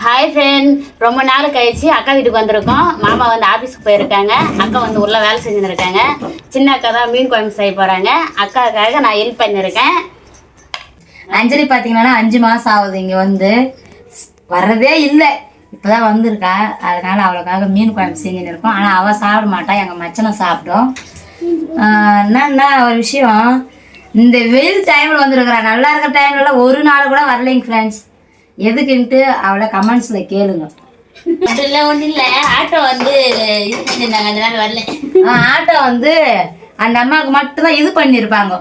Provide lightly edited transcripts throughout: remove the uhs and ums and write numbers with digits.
Hi friend, ரொம்ப நாள் கழிச்சு அக்கா வீட்டுக்கு வந்திருக்கோம். மாமா வந்து ஆஃபீஸுக்கு போயிருக்காங்க, அக்கா வந்து உள்ள வேலை செஞ்சுன்னு இருக்காங்க. சின்ன அக்கா தான் மீன் குழம்பு செய்ய போகிறாங்க. அக்காவுக்காக நான் ஹெல்ப் பண்ணியிருக்கேன். அஞ்சலி பார்த்தீங்கன்னா 5 மாதம் ஆகுது இங்கே வந்து வர்றதே இல்லை. இப்போ தான் வந்திருக்கா, அதனால் அவளுக்காக மீன் குழம்பு செஞ்சுன்னு இருக்கோம். ஆனால் அவள் சாப்பிட மாட்டா, எங்கள் மச்சனை சாப்பிட்டோம். என்னன்னா ஒரு விஷயம், இந்த வெயில் டைமில் வந்துருக்குறா, நல்லா இருக்கிற டைம்லலாம் ஒரு நாள் கூட வரலைங்க ஃப்ரெண்ட்ஸ். எதுக்குன்ட்டு அவளை கமெண்ட்ஸில் கேளுங்க. ஒன்றும் இல்லை, ஆட்டோ வந்து இது பண்ணியிருந்தாங்க, அதனால வரல. ஆட்டோ வந்து அந்த அம்மாவுக்கு மட்டும்தான் இது பண்ணியிருப்பாங்க.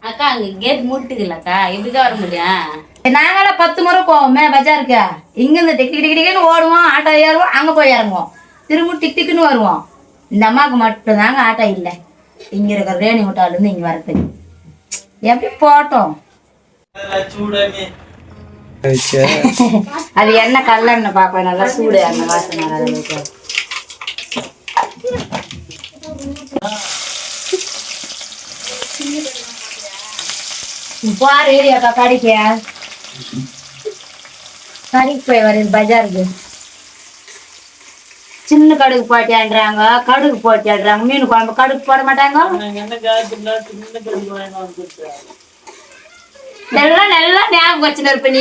அக்கா அங்கே கேட் மூட்டுக்கலக்கா, இப்படிதான் வர முடியும். நாங்களாம் 10 முறை போவோமே பஜாருக்கு. இங்கேருந்து டிக் டிக் டிக்குன்னு ஓடுவோம், ஆட்டோ ஏறுவோம், அங்கே போய் இறங்குவோம், திரும்ப டிக் டிக்குன்னு வருவோம். இந்த அம்மாவுக்கு மட்டும்தாங்க ஆட்டோ இல்லை. இங்கே இருக்கிற ரேணி விட்டாலேருந்து இங்கே வரதுக்கு எப்படி போட்டோம். அது என்ன கல்லன்னு பாப்பேன், நல்லா சூடு அந்த வாசனை. பாரு ஏரியாக்கா கடைக்கு போய் வருது பஜாருக்கு. சின்ன கடுகு போட்டியான்றாங்க, கடுகு போட்டியாடுறாங்க. மீன் குழம்பு கடுகு போட மாட்டாங்க. எல்லாம் நல்லா ஞாபகம் வச்சுன்னு இருப்ப நீ.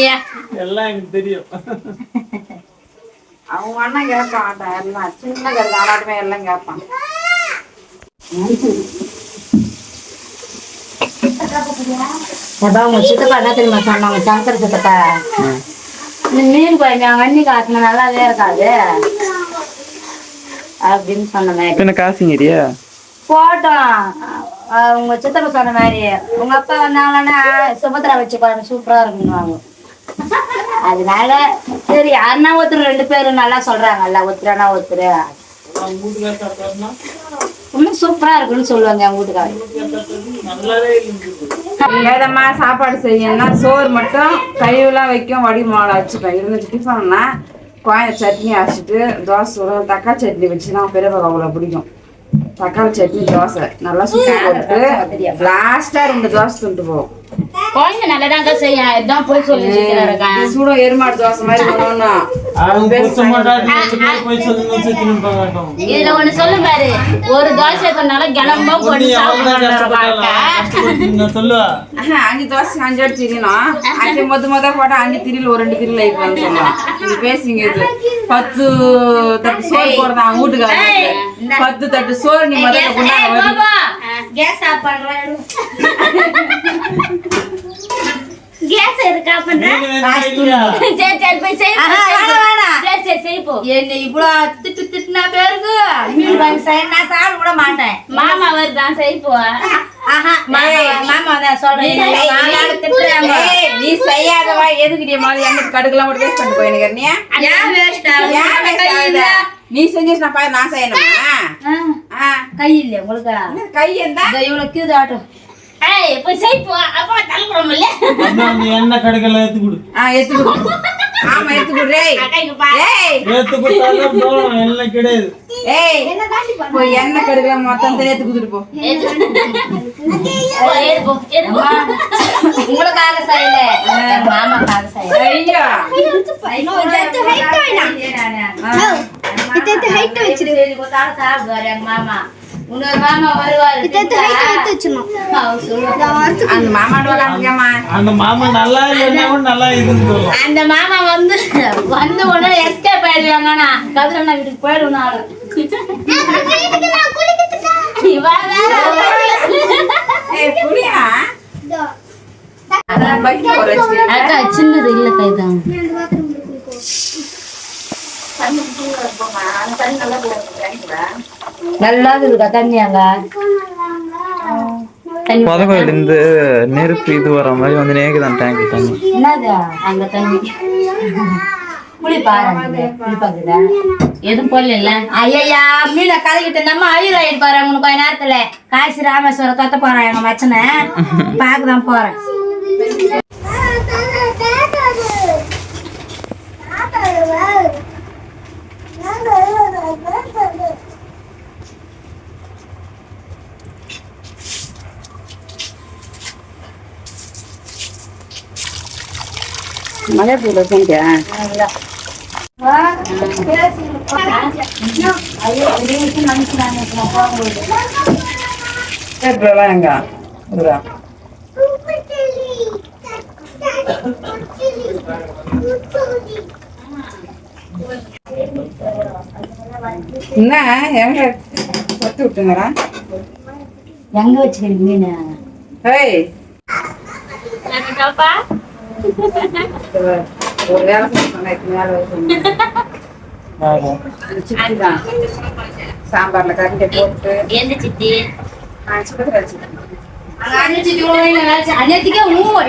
எல்லாம் எனக்கு தெரியும். அவங்க அண்ணன் கேட்பான், எல்லாம் சின்ன கடுகு ஆடாட்டுமே எல்லாம் கேட்பான். அதான் உங்க சித்தப்பா என்ன தெரியுமா சொன்னாங்க, சங்கர் சித்தப்பா, இந்த மீன் குழம்பு அவங்க அண்ணி காசுனா நல்லாவே இருக்காது அப்படின்னு சொன்ன மாதிரி. என்ன காசுங்கறியா போட்டோம். உங்க சித்தப்பா சொன்ன மாதிரி உங்க அப்பா வந்தாங்கன்னா சுபத்ரா வச்சு குழம்பு சூப்பரா இருக்குன்னு. அதனால சரி, அண்ணா ஒருத்தர் 2 பேரும் நல்லா சொல்றாங்கல்ல, ஒருத்தரனா ஒருத்தர் இன்னும் சூப்பரா இருக்குன்னு சொல்லுவாங்க எங்க வீட்டுக்காரங்க. வேதமா சாப்பாடு செய்யணும்னா சோறு மட்டும் கழிவுலாம் வைக்கும், வடி மாலை வச்சுப்பேன். இருந்துச்சு டிஃபன்னா கோயம் சட்னி அரைச்சிட்டு தோசை சுடும், தக்காளி சட்னி வச்சுன்னா பெரியப்பா அவ்வளோ பிடிக்கும். தக்காளி சட்னி தோசை நல்லா சுட்டு போட்டு லாஸ்டா 2 தோசை துண்டு போகும். குழந்தை நல்லதாங்க செய்யும், இதுதான் போய் சொல்லி இருக்கேன். சூடம் எருமாடு தோசை மாதிரி பண்ணணும். இதுல ஒண்ணு சொல்லு பாரு, ஒரு தோசை பண்ணாலும் கிளம்பா போட்டு அஞ்சு தோசை 5 அடி திரியணும். 5 மொத போட்டா 5 திரியில் ஒரு 2 திரியில் ஆயிடுவான்னு சொல்லலாம். இது பேசிங்க. இது 10 தட்டு சோறு போடுறதான் அவங்க வீட்டுக்காரங்க. 10 தட்டு சோறு நீ முதல்ல கொண்டாங்க. கேஸ் ஆஃப் பண்றேன். கேஸ் இருக்கா பண்றேன். சரி சரி போய் செய். சரி சரி செய் போ. என்ன இவ்வளோ திட்டுனா பேருக்கு மீன் குழம்பு செய்ய நான் சாப்பிட கூட மாட்டேன். மாமா வருதான் செய் போ. மாமா தான் சொல்றேன். நீ செய்யாதவா எதுக்கிட்டே மாதிரி எண்ணெய் கடுகுலாம் மட்டும் வேஸ்ட் பண்ணிட்டு போயிருக்க. நீ செஞ்சு நான் செய்யணுமா? கை இல்லையா உங்களுக்கு? கை இருந்தா இவ்வளோ கீது ஆட்டும். ஏய் போய் செய் போ. அப்பா தலக்குறோம் இல்ல. என்ன கடுகல ஏத்து கொடு. ஏத்து கொடு. ஆமா ஏத்து கொடு. அக்காக்கு பா. ஏய் ஏத்து கொடுத்தாலும் போறோம், எல்லாம் கிடையாது. ஏய் போய் எண்ணெய் கடுகுலாம் மொத்தம் ஏத்து குடுத்து போ. உங்களுக்காக செய்யல, மாமாக்காக செய்யல. ஐயா சாப்பிடுவாரு எங்க மாமா. இன்னொரு மாமா வருவாரு, அந்த மாமாட்ட காமிக்கமா. அந்த மாமா நல்லா இல்லைன்னா கூட நல்லா இருக்குன்னு சொல்லுவோம். அந்த மாமா வந்து உடனே எஸ்கேப் ஆயிடுவாங்கண்ணா. கதிரண்ணா வீட்டுக்கு போயிடுவோம். அக்கா சின்னது இல்ல கைதான். நல்லா இருக்குக்கா தண்ணி. அங்க பதவியில் இருந்து நெருப்பு இது வர மாதிரி வந்து நேக்குதான் டேங்க் தண்ணி. என்னது அங்க தண்ணி குளிப்பாரு, குளிப்பாக்குதா எதுவும் போடல இல்ல. ஐயா மீனை கலக்கிட்டு நம்ம ஐயர் ஆயிட்டு பாரு. உனக்கு கொஞ்ச நேரத்துல காசி ராமேஸ்வரம் தொத்த போறேன் எங்க மச்சனை பாக்குதான் போறேன். மழை பூல செஞ்சேன். ஐயோ நினைக்கிறாங்க போகும்போது பேப்பர்லாம் எங்க இதுதா. என்ன எங்க கொத்து விட்டுங்கிறா? எங்க வச்சுக்கிறீங்க மீன்? ஏய் பாப்பா ஒரு வேலை சொன்னேன் மேல சித்தி தான் சாம்பார்ல கரண்டி போட்டு எந்த சித்தி சுபத்ரா சித்தி. அன்னைக்கே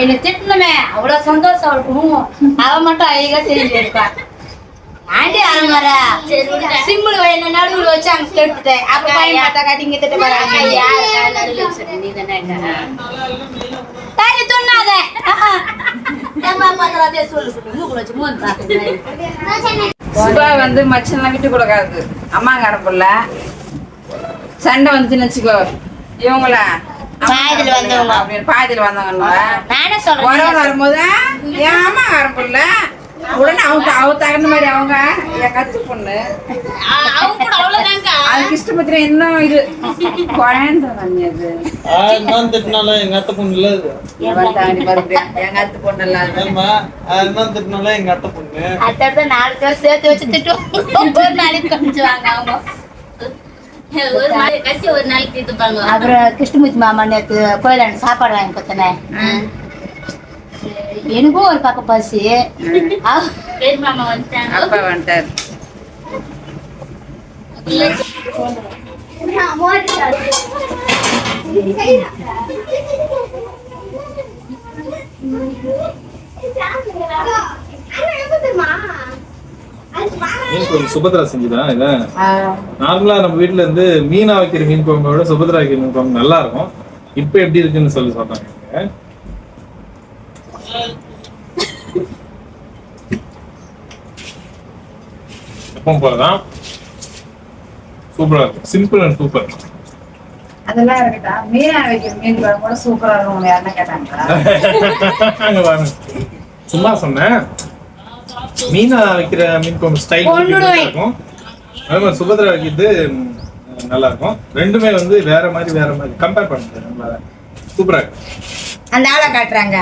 என்ன திட்டணுமே அவ்வளவு சந்தோஷம் இருக்கும். அவ மட்டும் அழகா செஞ்சு இருப்பா. ஆண்டி அருமார சிம்பிள் என்ன நடுவில் வச்சு அங்க கேட்டுட்டேன். அப்புறம் பையன் பார்த்தா காட்டிங்க திட்ட போறாங்க. நீ தானே தாண்டி சொன்னாத சொல்லு மூக்குல வச்சு மூணு பார்த்து சுபா வந்து மச்சன்லாம் விட்டு கொடுக்காது. அம்மாங்கார புள்ள சண்டை வந்துச்சுன்னு வச்சுக்கோ இவங்கள பாதியில வந்தவங்க அப்படின்னு பாதியில வந்தவங்க நானே சொல்றேன். உறவு வரும்போது என் அம்மாங்கார புள்ள உடனே அவ தகுந்த மாதிரி அவங்க என் கத்து பொண்ணு அவங்க கூட அவ்வளவுதாங்க. அதுக்கு இஷ்டப்பத்திர இன்னும் இது குழந்தை வந்தது நான் திட்டினால எங்க அத்தை பொண்ணு இல்ல இது. மறுபடியும் என் கத்து பொண்ணு இல்லாத ஆமா நான் திட்டினால எங்க அத்தை பொண்ணு. அடுத்த 4 பேர் சேர்த்து வச்சு திட்டுவோம். ஒரு நாளைக்கு கொஞ்சுவாங்க அவங்க. ஒரு நாள் கசி ஒரு நாளைக்கு தீர்த்துப்பாங்க. அப்புறம் கிருஷ்ணமூர்த்தி மாமா நேற்று கோயிலாண்ட சாப்பாடு வாங்கி கொடுத்தனேன். எனக்கும் ஒரு பக்கம் பசி. பெரிய மாமா வந்துட்டாங்க. அப்பா வந்துட்டாரு. மீன் குழம்பு சுபத்ரா செஞ்சுதான் இல்ல. நார்மலா நம்ம வீட்டுல இருந்து மீனா வைக்கிற மீன் குழம்பை விட சுபத்ரா வைக்கிற மீன் குழம்பு நல்லா இருக்கும். இப்ப எப்படி இருக்குன்னு சொல்லி சொல்றாங்க. எப்பவும் போலதான் சூப்பரா இருக்கும். Simple and super. அதெல்லாம் இருக்கட்டா மீனா வைக்கிற மீன் குழம்பு கூட சூப்பரா இருக்கும். யாருன்னா கேட்டாங்க. சும்மா சொன்னேன். மீனா வைக்கிற மீன் குழம்பு ஸ்டைல் இருக்கும். அதே மாதிரி சுபத்ரா வைக்கிறது நல்லா இருக்கும். ரெண்டுமே வந்து வேற மாதிரி கம்பேர் பண்ணுறது நல்லா சூப்பரா இருக்கு. அந்த ஆளை காட்டுறாங்க.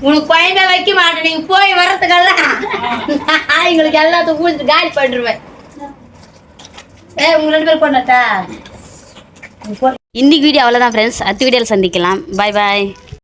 உனக்கு குழந்தை வைக்க மாட்டேன். நீங்க போய் வர்றதுக்கெல்லாம் எங்களுக்கு எல்லாத்துக்கும் ஊழிட்டு காலி பண்ணிடுவேன். உங்க 2 பேர் கொண்டாட்டா. இன்னைக்கு வீடியோ அவ்வளோதான் ஃப்ரெண்ட்ஸ். அடுத்த வீடியோவில் சந்திக்கலாம். பாய் பாய்.